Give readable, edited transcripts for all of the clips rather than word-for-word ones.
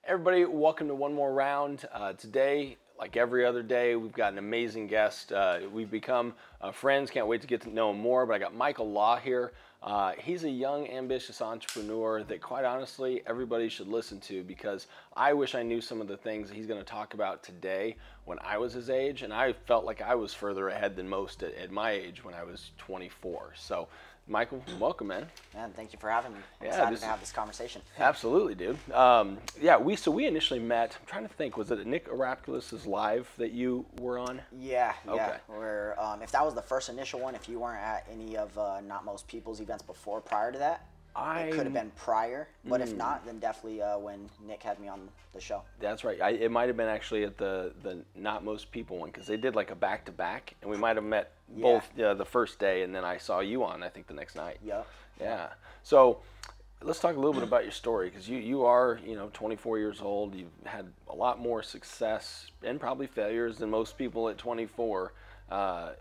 Everybody, welcome to one more round. Today, like every other day, we've got an amazing guest. We've become friends. Can't wait to get to know him more. But I got Michael Law here. He's a young, ambitious entrepreneur that, quite honestly, everybody should listen to because I wish I knew some of the things that he's going to talk about today when I was his age, and I felt like I was further ahead than most at my age when I was 24. So, Michael, welcome, man. Man, thank you for having me. I'm Yeah, excited to have this conversation. Absolutely, dude. We initially met. I'm trying to think. Was it Nick Arapulis' live that you were on? Yeah. Okay. Where if that was the first initial one, if you weren't at any of Not Most People's events prior to that, it could have been prior. But if not, then definitely when Nick had me on the show. That's right. It might have been actually at the Not Most People one because they did like a back-to-back, and we might have met both the first day, and then I saw you on, I think, the next night. Yeah. So let's talk a little bit about your story because you are 24 years old. You've had a lot more success and probably failures than most people at 24. How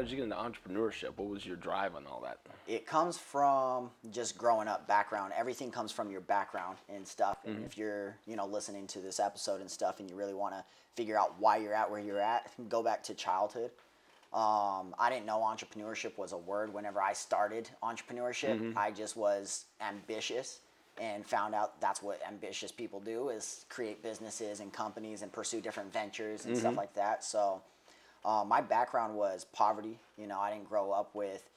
did you get into entrepreneurship? What was your drive on all that? It comes from just growing up background. Everything comes from your background and stuff. And if you're, listening to this episode and stuff and you really want to figure out why you're at where you're at, go back to childhood. I didn't know entrepreneurship was a word whenever I started entrepreneurship. I just was ambitious and found out that's what ambitious people do is create businesses and companies and pursue different ventures and stuff like that. So my background was poverty. I didn't grow up with,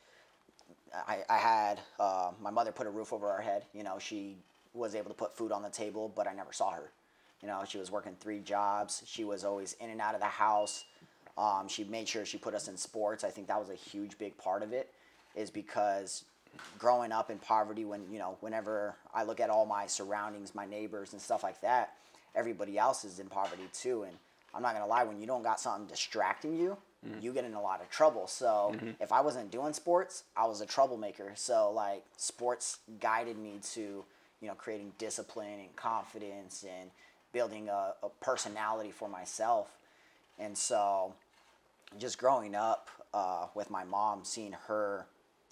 I had, my mother put a roof over our head. She was able to put food on the table, but I never saw her. She was working 3 jobs. She was always in and out of the house. She made sure she put us in sports. I think that was a huge, big part of it is because growing up in poverty, whenever I look at all my surroundings, my neighbors and stuff like that, everybody else is in poverty too. And I'm not going to lie, when you don't got something distracting you, you get in a lot of trouble. So if I wasn't doing sports, I was a troublemaker. So sports guided me to, creating discipline and confidence and building a personality for myself. And so just growing up with my mom, seeing her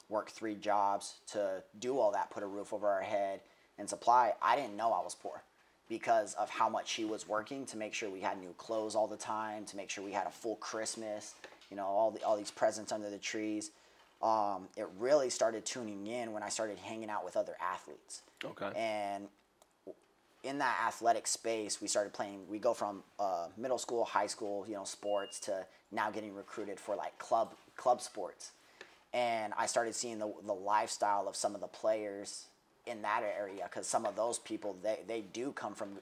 work 3 jobs to do all that, put a roof over our head and supply, I didn't know I was poor because of how much she was working to make sure we had new clothes all the time, to make sure we had a full Christmas, all these presents under the trees. It really started tuning in when I started hanging out with other athletes. Okay. And in that athletic space, we started playing. We go from middle school, high school, sports to now getting recruited for club sports. And I started seeing the lifestyle of some of the players in that area because some of those people, they do come from,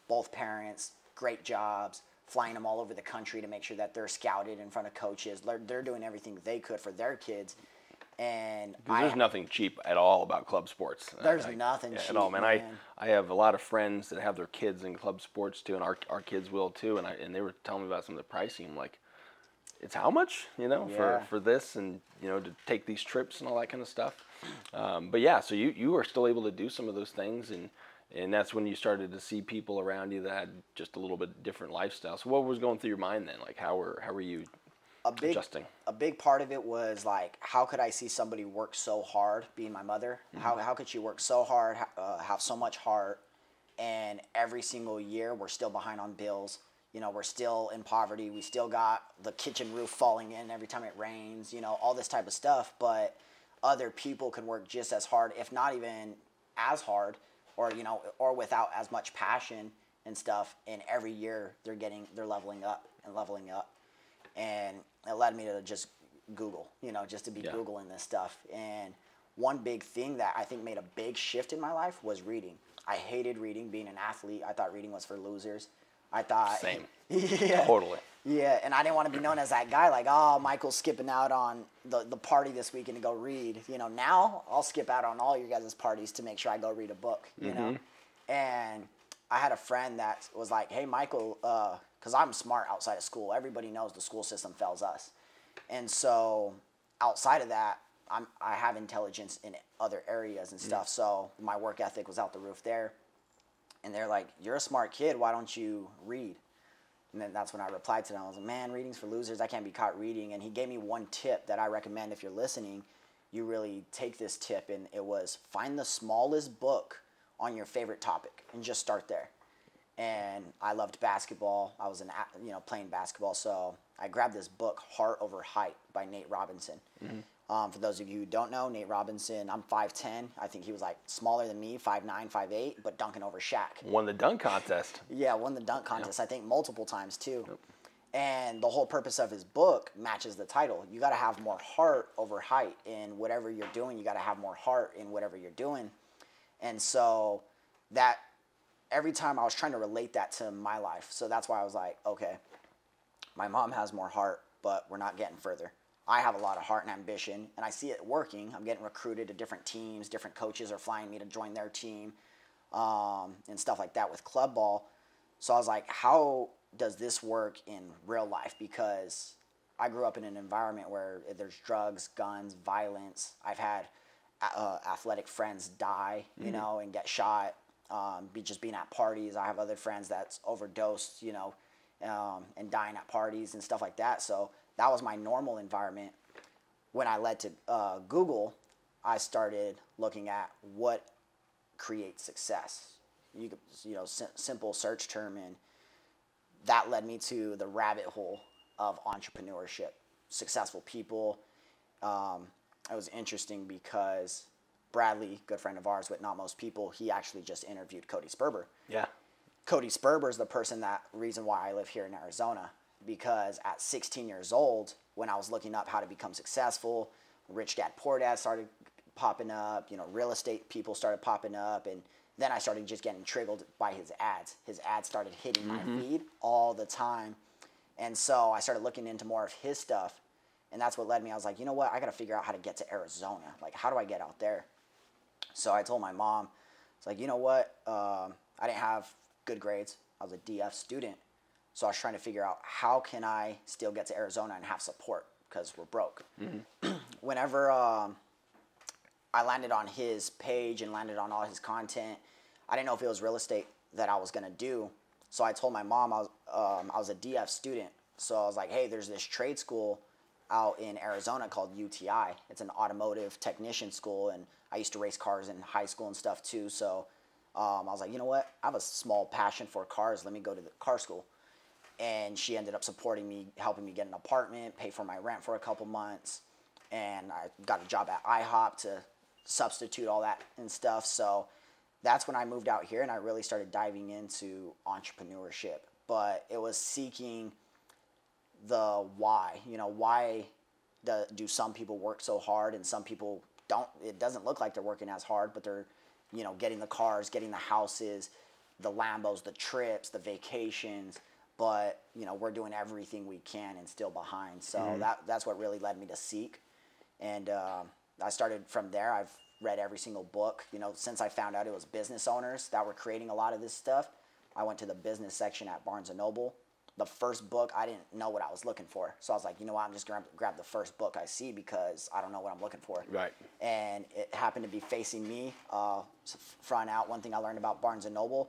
both parents, great jobs, flying them all over the country to make sure that they're scouted in front of coaches. They're doing everything they could for their kids. And there's nothing cheap at all about club sports. There's nothing cheap at all, man. I have a lot of friends that have their kids in club sports too, and our kids will too. And they were telling me about some of the pricing. I'm like, it's how much, for this and to take these trips and all that kind of stuff. But yeah, so you are still able to do some of those things, and that's when you started to see people around you that had just a little bit different lifestyle. So what was going through your mind then? Like how were you adjusting? A big part of it was how could I see somebody work so hard, being my mother? How could she work so hard, have so much heart, and every single year we're still behind on bills. We're still in poverty. We still got the kitchen roof falling in every time it rains, all this type of stuff. But other people can work just as hard, if not even as hard, or without as much passion and stuff. And every year they're leveling up. And it led me to just Google, just to be Googling this stuff. And one big thing that I think made a big shift in my life was reading. I hated reading. Being an athlete, I thought reading was for losers. I thought... Same. Yeah. Totally. Yeah, and I didn't want to be known as that guy, Michael's skipping out on the party this weekend to go read. Now I'll skip out on all your guys' parties to make sure I go read a book, And I had a friend that was like, hey, Michael, because I'm smart outside of school. Everybody knows the school system fails us. And so outside of that, I have intelligence in other areas and stuff. So my work ethic was out the roof there. And they're like, you're a smart kid. Why don't you read? And then that's when I replied to them. I was like, man, reading's for losers. I can't be caught reading. And he gave me one tip that I recommend if you're listening. You really take this tip. And it was find the smallest book on your favorite topic and just start there. And I loved basketball. I was playing basketball, so I grabbed this book, Heart Over Height by Nate Robinson. For those of you who don't know, Nate Robinson, I'm 5'10". I think he was like smaller than me, 5'9", 5'8", but dunking over Shaq. Won the dunk contest. Yeah, won the dunk contest, I think multiple times too. Yep. And the whole purpose of his book matches the title. You got to have more heart over height in whatever you're doing. You got to have more heart in whatever you're doing. And so that every time I was trying to relate that to my life. So that's why I was like, okay, my mom has more heart, but we're not getting further. I have a lot of heart and ambition, and I see it working. I'm getting recruited to different teams. Different coaches are flying me to join their team and stuff like that with club ball. So I was like, how does this work in real life? Because I grew up in an environment where there's drugs, guns, violence. I've had athletic friends die, you know, and get shot. Just being at parties. I have other friends that's overdosed, you know, and dying at parties and stuff like that. So that was my normal environment. When I led to Google, I started looking at what creates success. Simple search term, and that led me to the rabbit hole of entrepreneurship, successful people. It was interesting because Bradley, good friend of ours with Not Most People, he actually just interviewed Cody Sperber. Yeah. Cody Sperber is the reason why I live here in Arizona, because at 16 years old, when I was looking up how to become successful, Rich Dad Poor Dad started popping up, you know, real estate people started popping up, and then I started just getting triggered by his ads. His ads started hitting my feed all the time. And so I started looking into more of his stuff, and that's what led me. I was like, you know what? I got to figure out how to get to Arizona. Like, how do I get out there? So I told my mom, it's like, you know what? I didn't have good grades. I was a DF student. So I was trying to figure out how can I still get to Arizona and have support because we're broke. Whenever I landed on his page and landed on all his content, I didn't know if it was real estate that I was going to do. So I told my mom I was a DF student. So I was like, hey, there's this trade school out in Arizona called UTI. It's an automotive technician school, and I used to race cars in high school and stuff too. So I was like, you know what? I have a small passion for cars. Let me go to the car school. And she ended up supporting me, helping me get an apartment, pay for my rent for a couple months. And I got a job at IHOP to substitute all that and stuff. So that's when I moved out here and I really started diving into entrepreneurship. But it was seeking the why. You know, why do some people work so hard and some people don't? It doesn't look like they're working as hard, but they're, you know, getting the cars, getting the houses, the Lambos, the trips, the vacations. But, you know, we're doing everything we can and still behind. So that's what really led me to Seek. And I started from there. I've read every single book. You know, since I found out it was business owners that were creating a lot of this stuff, I went to the business section at Barnes & Noble. The first book, I didn't know what I was looking for. So I was like, you know what, I'm just going to grab the first book I see because I don't know what I'm looking for. Right. And it happened to be facing me front out. One thing I learned about Barnes & Noble,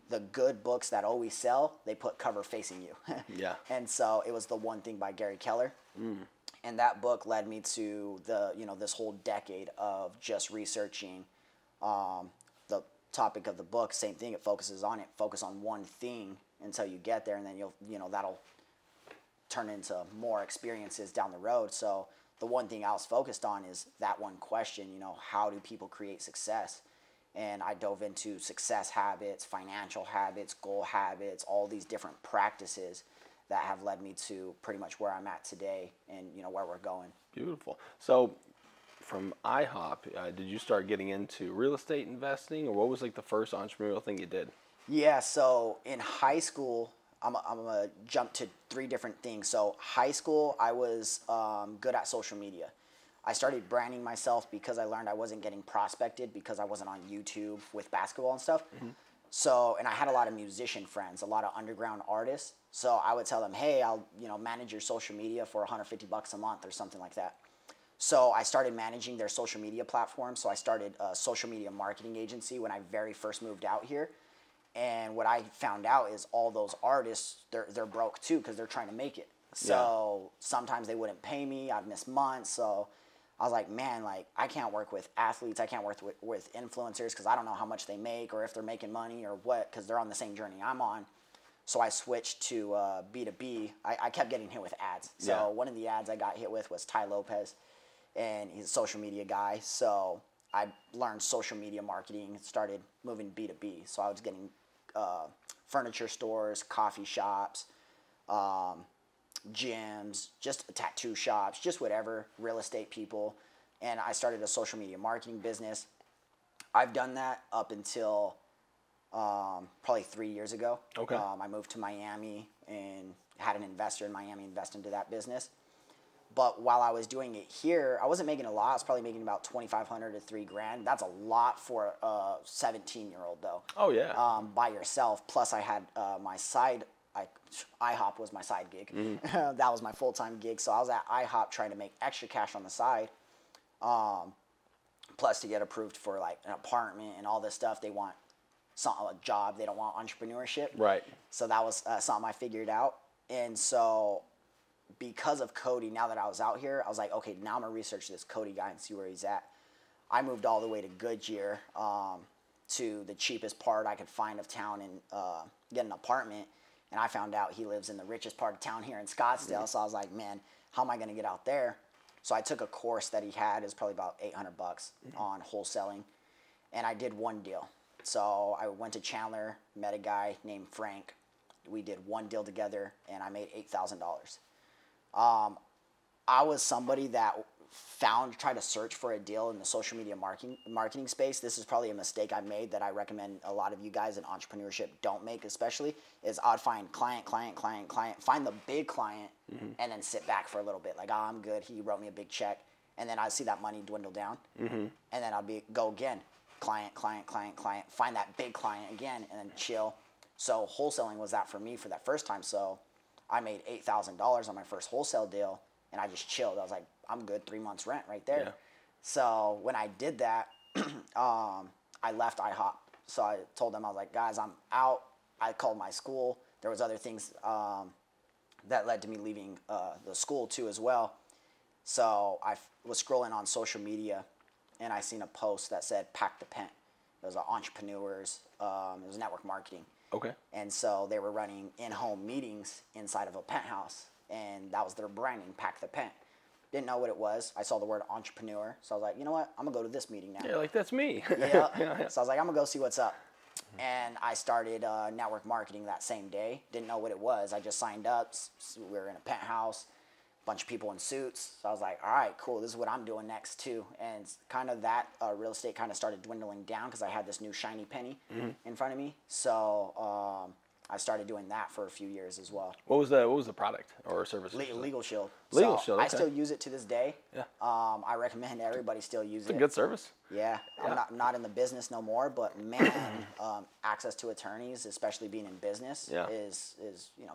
the good books that always sell, they put cover facing you. Yeah. And so it was The One Thing by Gary Keller. And that book led me to this whole decade of just researching the topic of the book. Same thing, focus on one thing until you get there, and then that'll turn into more experiences down the road. So the one thing I was focused on is that one question, how do people create success? And I dove into success habits, financial habits, goal habits, all these different practices that have led me to pretty much where I'm at today and where we're going. Beautiful. So from IHOP, did you start getting into real estate investing, or what was like the first entrepreneurial thing you did? Yeah, so in high school, I'm going to jump to 3 different things. So high school, I was good at social media. I started branding myself because I learned I wasn't getting prospected because I wasn't on YouTube with basketball and stuff. So, and I had a lot of musician friends, a lot of underground artists. So I would tell them, hey, I'll manage your social media for $150 a month or something like that. So I started managing their social media platform. So I started a social media marketing agency when I very first moved out here. And what I found out is all those artists, they're broke too because they're trying to make it. So sometimes they wouldn't pay me. I'd miss months. So I was like, man, like I can't work with athletes. I can't work with influencers because I don't know how much they make or if they're making money or what, because they're on the same journey I'm on. So I switched to B2B. I kept getting hit with ads. So one of the ads I got hit with was Ty Lopez, and he's a social media guy. So I learned social media marketing and started moving B2B. So I was getting furniture stores, coffee shops, gyms, just tattoo shops, just whatever, real estate people. And I started a social media marketing business. I've done that up until probably 3 years ago. Okay. I moved to Miami and had an investor in Miami invest into that business. But while I was doing it here, I wasn't making a lot. I was probably making about $2,500 to $3,000. That's a lot for a 17-year-old though. Oh yeah. By yourself. Plus I had my side, IHOP was my side gig. That was my full-time gig. So I was at IHOP trying to make extra cash on the side. Plus to get approved for like an apartment and all this stuff. They want a job. They don't want entrepreneurship. Right. So that was something I figured out. And so because of Cody, now that I was out here, I was like, okay, now I'm going to research this Cody guy and see where he's at. I moved all the way to Goodyear to the cheapest part I could find of town and get an apartment. And I found out he lives in the richest part of town here in Scottsdale. So I was like, man, how am I going to get out there? So I took a course that he had. It was probably about $800 on wholesaling. And I did one deal. So I went to Chandler, met a guy named Frank. We did one deal together, and I made $8,000. I was somebody that tried to search for a deal in the social media marketing space. This is probably a mistake I made that I recommend a lot of you guys in entrepreneurship don't make, especially, is I'd find client, find the big client, and then sit back for a little bit. Like, oh, I'm good. He wrote me a big check. And then I'd see that money dwindle down. And then I'd go again. Client, find that big client again, and then chill. So wholesaling was that for me for that first time. So I made $8,000 on my first wholesale deal, and I just chilled. I was like, I'm good, 3 months rent right there. Yeah. So when I did that, I left IHOP. So I told them, I was like, guys, I'm out. I called my school. There was other things that led to me leaving the school too as well. So I was scrolling on social media, and I seen a post that said, pack the pen. It was entrepreneurs, it was network marketing. Okay. And so they were running in-home meetings inside of a penthouse, and that was their branding, pack the pen. Didn't know what it was. I saw the word entrepreneur, so I was like, you know what? I'm going to go to this meeting now. Yeah, like, that's me. Yeah. So I was like, I'm going to go see what's up. And I started network marketing that same day. Didn't know what it was. I just signed up. We were in a penthouse, bunch of people in suits. So I was like, all right, cool. This is what I'm doing next too. And kind of that real estate kind of started dwindling down because I had this new shiny penny in front of me. So I started doing that for a few years as well. What was the product or service? Legal Shield. Legal so Shield. Okay. I still use it to this day. Yeah. I recommend everybody still use it. It's a good service. Yeah. I'm not in the business no more, but man, access to attorneys, especially being in business, is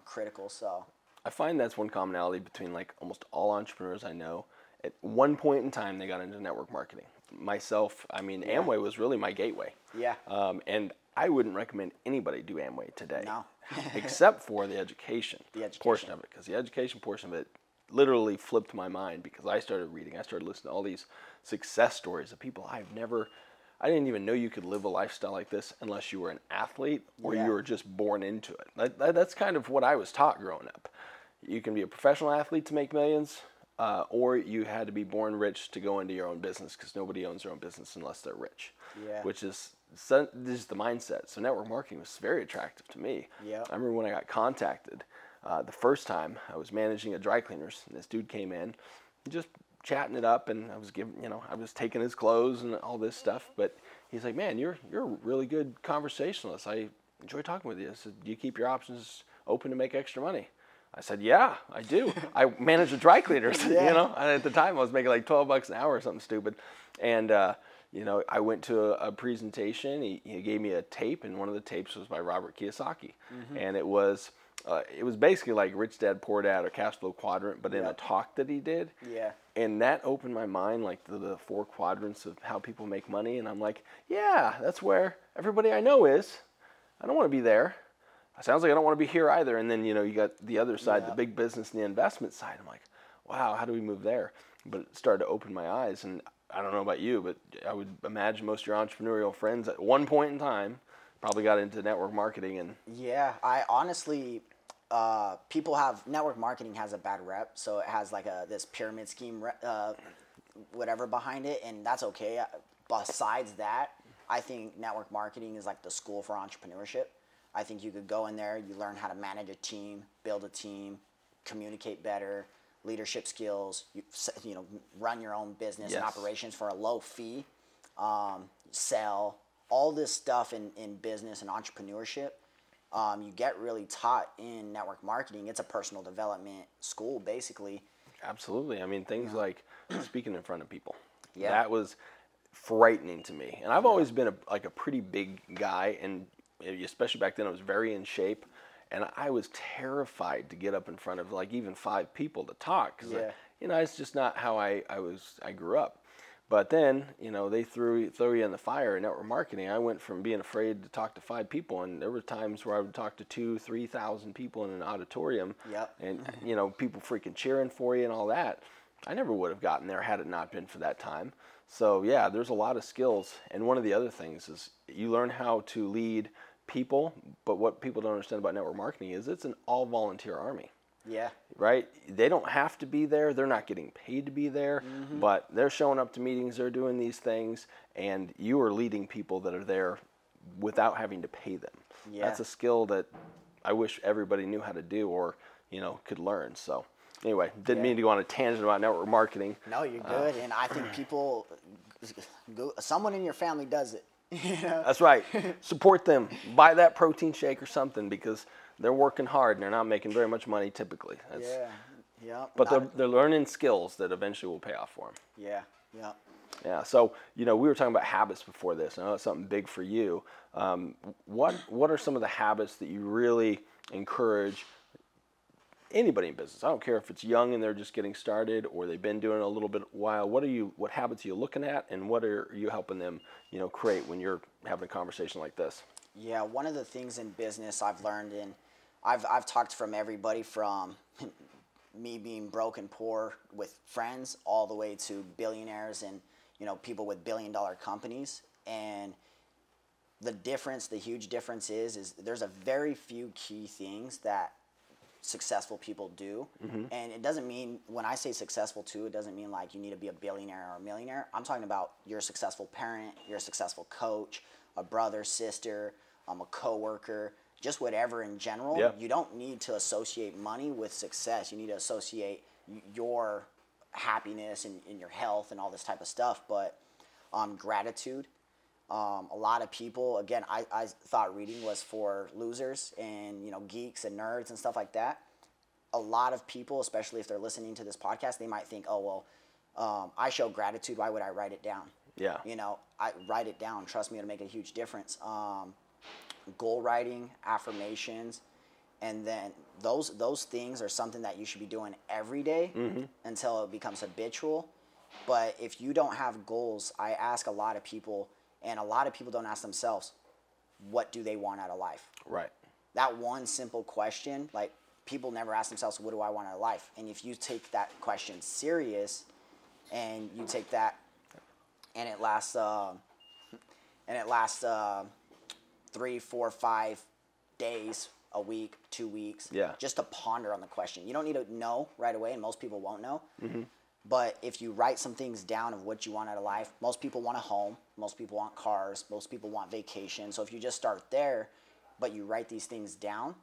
critical. So I find that's one commonality between like almost all entrepreneurs I know. At one point in time, they got into network marketing. Myself, I mean, Amway was really my gateway. Yeah. And I wouldn't recommend anybody do Amway today. No. Except for the education portion of it. Because the education portion of it literally flipped my mind because I started reading. I started listening to all these success stories of people I didn't even know you could live a lifestyle like this unless you were an athlete or you were just born into it. That's kind of what I was taught growing up. You can be a professional athlete to make millions, or you had to be born rich to go into your own business because nobody owns their own business unless they're rich. Yeah. Which is this is the mindset. So network marketing was very attractive to me. Yeah. I remember when I got contacted the first time. I was managing a dry cleaners, and this dude came in, just chatting it up, and I was taking his clothes and all this stuff. But he's like, "Man, you're a really good conversationalist. I enjoy talking with you." I said, "Do you keep your options open to make extra money?" I said, "Yeah, I do. I manage a dry cleaners." And at the time I was making like $12 an hour or something stupid. And I went to a presentation. He gave me a tape, and one of the tapes was by Robert Kiyosaki. And it was basically like Rich Dad Poor Dad or Cash Flow Quadrant, but in a talk that he did. Yeah. And that opened my mind, like the 4 quadrants of how people make money. And I'm like, yeah, that's where everybody I know is. I don't want to be there. It sounds like I don't want to be here either. And then, you got the other side, the big business and the investment side. I'm like, wow, how do we move there? but it started to open my eyes. And I don't know about you, but I would imagine most of your entrepreneurial friends at one point in time probably got into network marketing. And yeah, I honestly, network marketing has a bad rep, so it has like this pyramid scheme, whatever behind it, and that's okay. Besides that, I think network marketing is like the school for entrepreneurship. I think you could go in there, you learn how to manage a team, build a team, communicate better, leadership skills, run your own business and operations for a low fee, sell, all this stuff in business and entrepreneurship. You get really taught in network marketing. It's a personal development school, basically. Absolutely. I mean, things like speaking in front of people. Yeah. That was frightening to me. And I've always been a pretty big guy, and especially back then I was very in shape. And I was terrified to get up in front of like even 5 people to talk, because it's just not how I grew up. But then they throw you in the fire in network marketing. I went from being afraid to talk to 5 people, and there were times where I would talk to 2,000-3,000 people in an auditorium, and people freaking cheering for you and all that. I never would have gotten there had it not been for that time. So yeah, there's a lot of skills, and one of the other things is you learn how to lead people, but what people don't understand about network marketing is it's an all volunteer army. Yeah. Right? They don't have to be there. They're not getting paid to be there, but they're showing up to meetings, they're doing these things, and you are leading people that are there without having to pay them. Yeah. That's a skill that I wish everybody knew how to do, or could learn. So anyway, didn't mean to go on a tangent about network marketing. No, you're good. And I think someone in your family does it. That's right. Support them. Buy that protein shake or something, because they're working hard and they're not making very much money typically. But they're learning skills that eventually will pay off for them. Yeah. So we were talking about habits before this. I know it's something big for you. What are some of the habits that you really encourage anybody in business? I don't care if it's young and they're just getting started, or they've been doing it a little bit while. What habits are you looking at, and what are you helping them create when you're having a conversation like this? Yeah, one of the things in business I've learned, and I've talked from everybody from me being broke and poor with friends all the way to billionaires and people with billion-dollar companies. And the huge difference is there's a very few key things that successful people do. And it doesn't mean, when I say successful too, it doesn't mean like you need to be a billionaire or a millionaire. I'm talking about you're a successful parent, you're a successful coach, a brother, sister, a coworker, just whatever in general. You don't need to associate money with success. You need to associate your happiness and your health and all this type of stuff. But gratitude. A lot of people, again, I thought reading was for losers and geeks and nerds and stuff like that. A lot of people, especially if they're listening to this podcast, they might think, oh well, I show gratitude, why would I write it down? I write it down. Trust me, it'll make a huge difference. Goal writing, affirmations, and then those things are something that you should be doing every day until it becomes habitual. But if you don't have goals, I ask a lot of people, and a lot of people don't ask themselves, what do they want out of life? Right. That one simple question, like people never ask themselves, what do I want out of life? And if you take that question serious, and you take that, and it lasts 3, 4, 5 days, a week, 2 weeks, just to ponder on the question. You don't need to know right away, and most people won't know. But if you write some things down of what you want out of life, most people want a home, most people want cars, most people want vacation. So if you just start there, but you write these things down,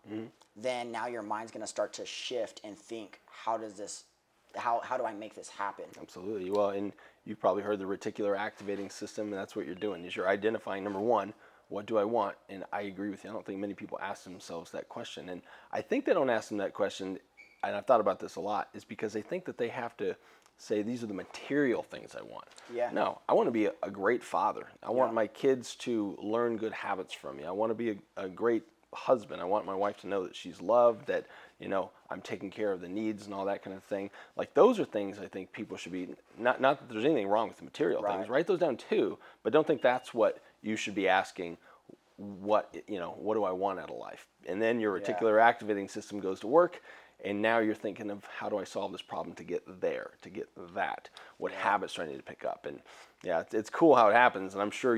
then now your mind's going to start to shift and think, how do I make this happen? Absolutely. Well, and you've probably heard the reticular activating system, and that's what you're doing, is you're identifying, number one, what do I want? And I agree with you. I don't think many people ask themselves that question. And I think they don't ask them that question, and I've thought about this a lot, is because they think that they have to say, these are the material things I want. No, I want to be a great father. I want my kids to learn good habits from me. I want to be a great husband. I want my wife to know that she's loved, that I'm taking care of the needs and all that kind of thing. Like, those are things I think people should be, not that there's anything wrong with the material things. Write those down too, but don't think that's what you should be asking. what do I want out of life? And then your reticular activating system goes to work, and now you're thinking of how do I solve this problem to get there, to get that? What habits do I need to pick up? And yeah, it's cool how it happens. And I'm sure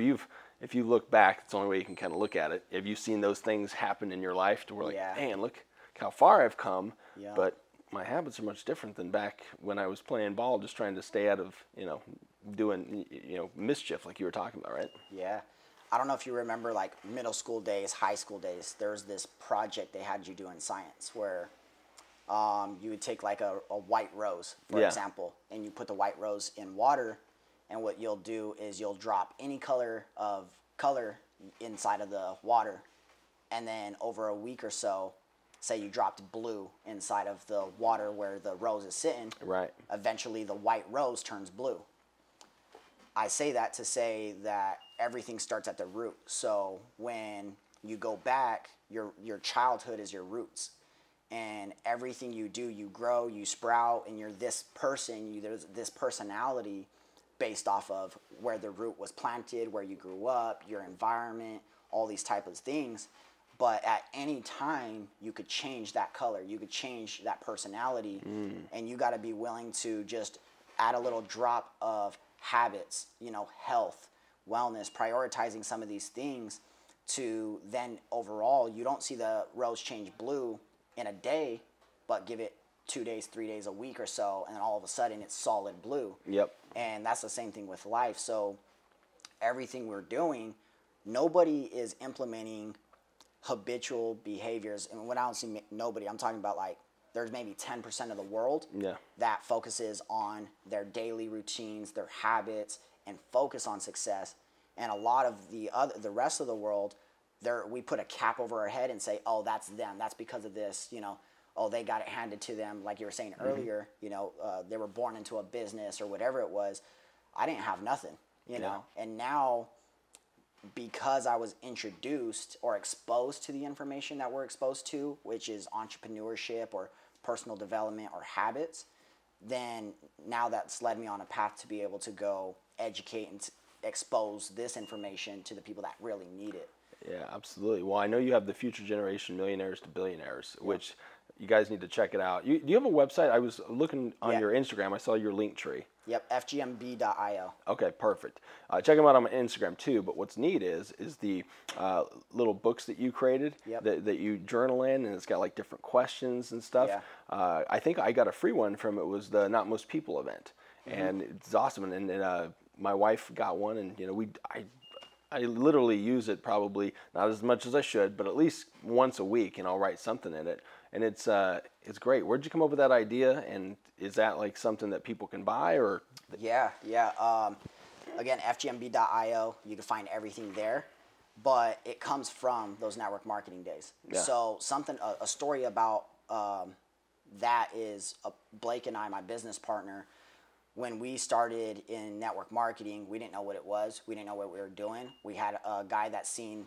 if you look back, it's the only way you can kind of look at it. Have you seen those things happen in your life to where like, man, look how far I've come, but my habits are much different than back when I was playing ball, just trying to stay out of, doing, mischief like you were talking about, right? Yeah. I don't know if you remember like middle school days, high school days, there was this project they had you do in science where you would take like a white rose, for example, and you put the white rose in water, and what you'll do is you'll drop any color inside of the water, and then over a week or so, say you dropped blue inside of the water where the rose is sitting, right? Eventually the white rose turns blue. I say that to say that everything starts at the root. So when you go back, your childhood is your roots. And everything you do, you grow, you sprout, and you're this person, there's this personality based off of where the root was planted, where you grew up, your environment, all these types of things. But at any time, you could change that color. You could change that personality. And you got to be willing to just add a little drop of habits, health, wellness, prioritizing some of these things to then overall, you don't see the rose change blue in a day, but give it 2 days, 3 days, a week or so, and then all of a sudden it's solid blue. Yep. And that's the same thing with life. So everything we're doing, nobody is implementing habitual behaviors. And when I don't see nobody, I'm talking about like there's maybe 10% of the world that focuses on their daily routines, their habits, and focus on success. And a lot of the rest of the world, we put a cap over our head and say, oh, that's them. That's because of this, oh, they got it handed to them. Like you were saying earlier, they were born into a business or whatever it was. I didn't have nothing, know. And now, because I was introduced or exposed to the information that we're exposed to, which is entrepreneurship or personal development or habits, then now that's led me on a path to be able to go educate and expose this information to the people that really need it. Yeah, absolutely. Well, I know you have the Future Generation Millionaires to Billionaires, which you guys need to check it out. Do you have a website? I was looking on your Instagram. I saw your link tree. Yep, fgmb.io. Okay, perfect. Check them out on my Instagram too. But what's neat is the little books that you created that you journal in, and it's got like different questions and stuff. Yeah. I think I got a free one from it was the Not Most People event, and it's awesome. And my wife got one, and I literally use it probably not as much as I should, but at least once a week, and I'll write something in it. And it's great. Where'd you come up with that idea? And is that like something that people can buy or? Yeah. Again, fgmb.io. You can find everything there, but it comes from those network marketing days. Yeah. So a story about that is Blake and I, my business partner. When we started in network marketing, we didn't know what it was. We didn't know what we were doing. We had a guy that seen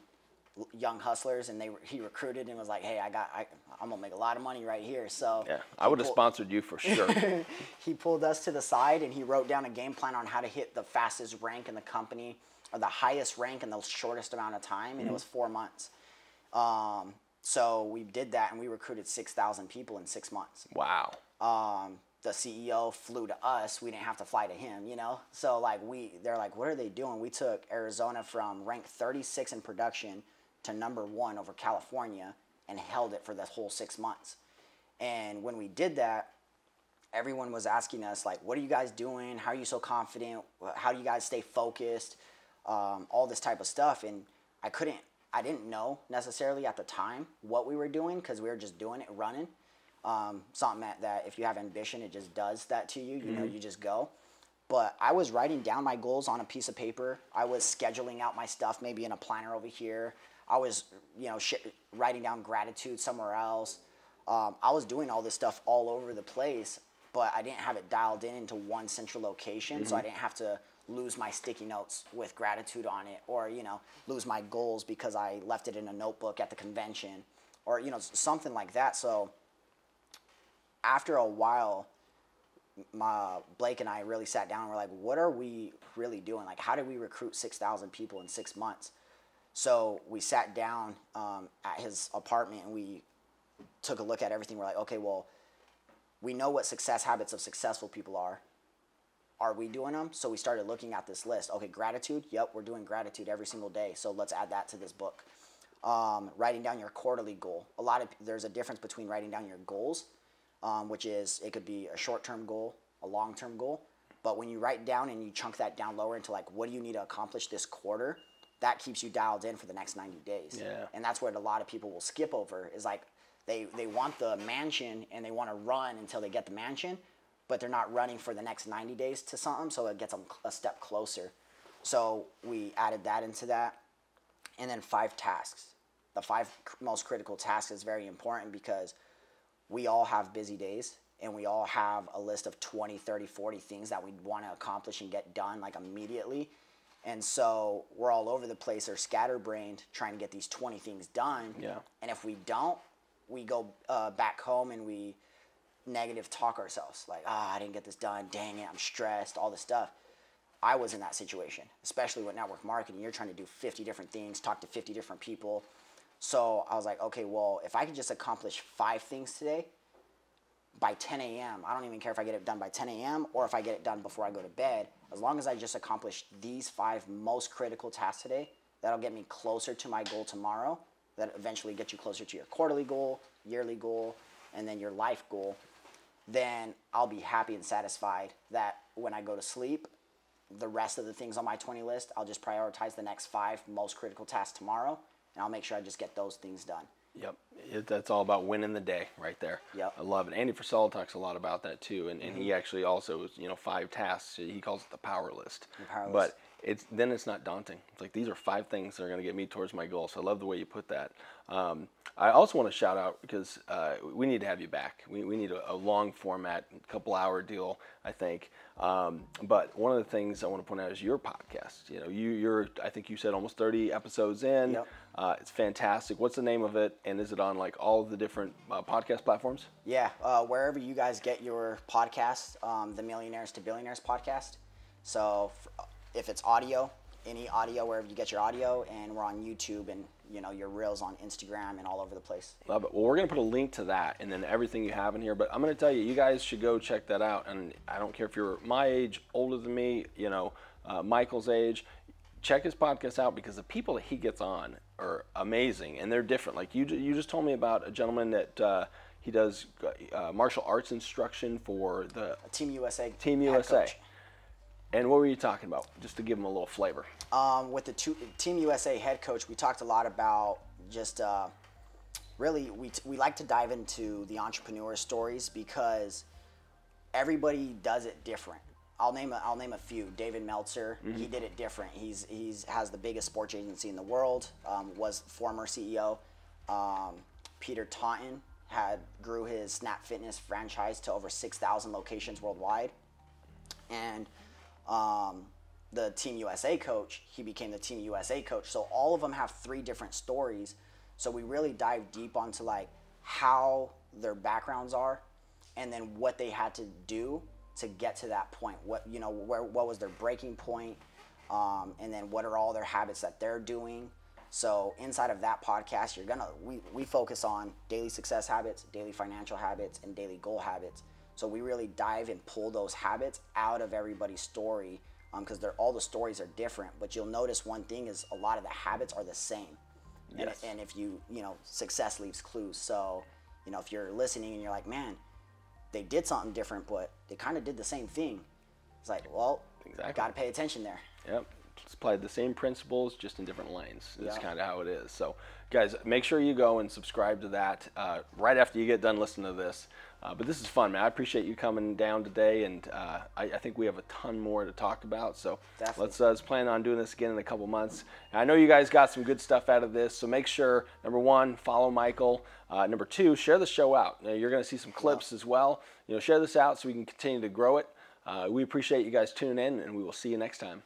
young hustlers, and he recruited and was like, hey, I'm gonna make a lot of money right here. So yeah, I would have sponsored you for sure. He pulled us to the side and he wrote down a game plan on how to hit the fastest rank in the company, or the highest rank in the shortest amount of time, and it was 4 months. So we did that, and we recruited 6,000 people in 6 months. Wow. The CEO flew to us. We didn't have to fly to him, So they're like, what are they doing? We took Arizona from ranked 36 in production to #1 over California and held it for the whole 6 months. And when we did that, everyone was asking us like, what are you guys doing? How are you so confident? How do you guys stay focused? All this type of stuff. And I didn't know necessarily at the time what we were doing, because we were just doing it, running. Something that if you have ambition, it just does that to you. You just go. But I was writing down my goals on a piece of paper. I was scheduling out my stuff maybe in a planner over here. I was, writing down gratitude somewhere else. I was doing all this stuff all over the place, but I didn't have it dialed into one central location, so I didn't have to lose my sticky notes with gratitude on it, or, lose my goals because I left it in a notebook at the convention, or, something like that. So after a while, Blake and I really sat down and we're like, what are we really doing? Like, how did we recruit 6,000 people in 6 months? So we sat down at his apartment and we took a look at everything. We're like, okay, well, we know what success habits of successful people are. Are we doing them? So we started looking at this list. Okay, gratitude. Yep, we're doing gratitude every single day. So let's add that to this book. Writing down your quarterly goal. There's a difference between writing down your goals, which is it could be a short-term goal, a long-term goal. But when you write down and you chunk that down lower into like, what do you need to accomplish this quarter? That keeps you dialed in for the next 90 days. Yeah. And that's what a lot of people will skip over is like they want the mansion and they want to run until they get the mansion, but they're not running for the next 90 days to something, so it gets them a step closer. So we added that into that. And then 5 tasks. The 5 most critical tasks is very important because we all have busy days and we all have a list of 20, 30, 40 things that we want to accomplish and get done like immediately. And so we're all over the place or scatterbrained trying to get these 20 things done. Yeah. And if we don't, we go back home and we negative talk ourselves. Like, I didn't get this done. Dang it, I'm stressed, all this stuff. I was in that situation, especially with network marketing. You're trying to do 50 different things, talk to 50 different people. So I was like, okay, well, if I could just accomplish 5 things today by 10 a.m., I don't even care if I get it done by 10 a.m. or if I get it done before I go to bed. As long as I just accomplish these 5 most critical tasks today, that'll get me closer to my goal tomorrow. That eventually gets you closer to your quarterly goal, yearly goal, and then your life goal. Then I'll be happy and satisfied that when I go to sleep, the rest of the things on my 20 list, I'll just prioritize the next 5 most critical tasks tomorrow, and I'll make sure I just get those things done. Yep, that's all about winning the day right there. Yep. I love it. Andy Frisella talks a lot about that too, and he actually also, 5 tasks. He calls it the power list. The power list. But it's not daunting. It's like these are 5 things that are going to get me towards my goal. So I love the way you put that. I also want to shout out because we need to have you back. We need a long format, couple hour deal, I think. But one of the things I want to point out is your podcast. You're I think you said almost 30 episodes in. Yep. It's fantastic. What's the name of it? And is it on like all of the different podcast platforms? Yeah, wherever you guys get your podcasts, the Millionaires to Billionaires podcast. So if it's audio, any audio, wherever you get your audio, and we're on YouTube and your reels on Instagram and all over the place. Love it. Well, we're going to put a link to that and then everything you have in here. But I'm going to tell you, you guys should go check that out. And I don't care if you're my age, older than me, Michael's age. Check his podcast out because the people that he gets on are amazing and they're different. Like you just told me about a gentleman that he does martial arts instruction for the Team USA. Team USA. Coach. And what were you talking about? Just to give them a little flavor. With the Team USA head coach, we talked a lot about just really we like to dive into the entrepreneur stories because everybody does it different. I'll name a few. David Meltzer, he did it different. He's has the biggest sports agency in the world. Was former CEO. Peter Taunton grew his Snap Fitness franchise to over 6,000 locations worldwide, and the Team USA coach, he became the Team USA coach. So all of them have 3 different stories. So we really dive deep onto like how their backgrounds are, and then what they had to do to get to that point. What was their breaking point, and then what are all their habits that they're doing. So inside of that podcast, we focus on daily success habits, daily financial habits, and daily goal habits. So we really dive and pull those habits out of everybody's story because all the stories are different. But you'll notice one thing is a lot of the habits are the same. Yes. And if success leaves clues. So, if you're listening and you're like, man, they did something different, but they kind of did the same thing. It's like, well, exactly. Got to pay attention there. Yep. It's applied the same principles, just in different lanes. That's kind of how it is. So, guys, make sure you go and subscribe to that right after you get done listening to this. But this is fun, man. I appreciate you coming down today, and I think we have a ton more to talk about. So let's plan on doing this again in a couple months. And I know you guys got some good stuff out of this, so make sure, number 1, follow Michael. Number 2, share the show out. You're going to see some clips as well. Share this out so we can continue to grow it. We appreciate you guys tuning in, and we will see you next time.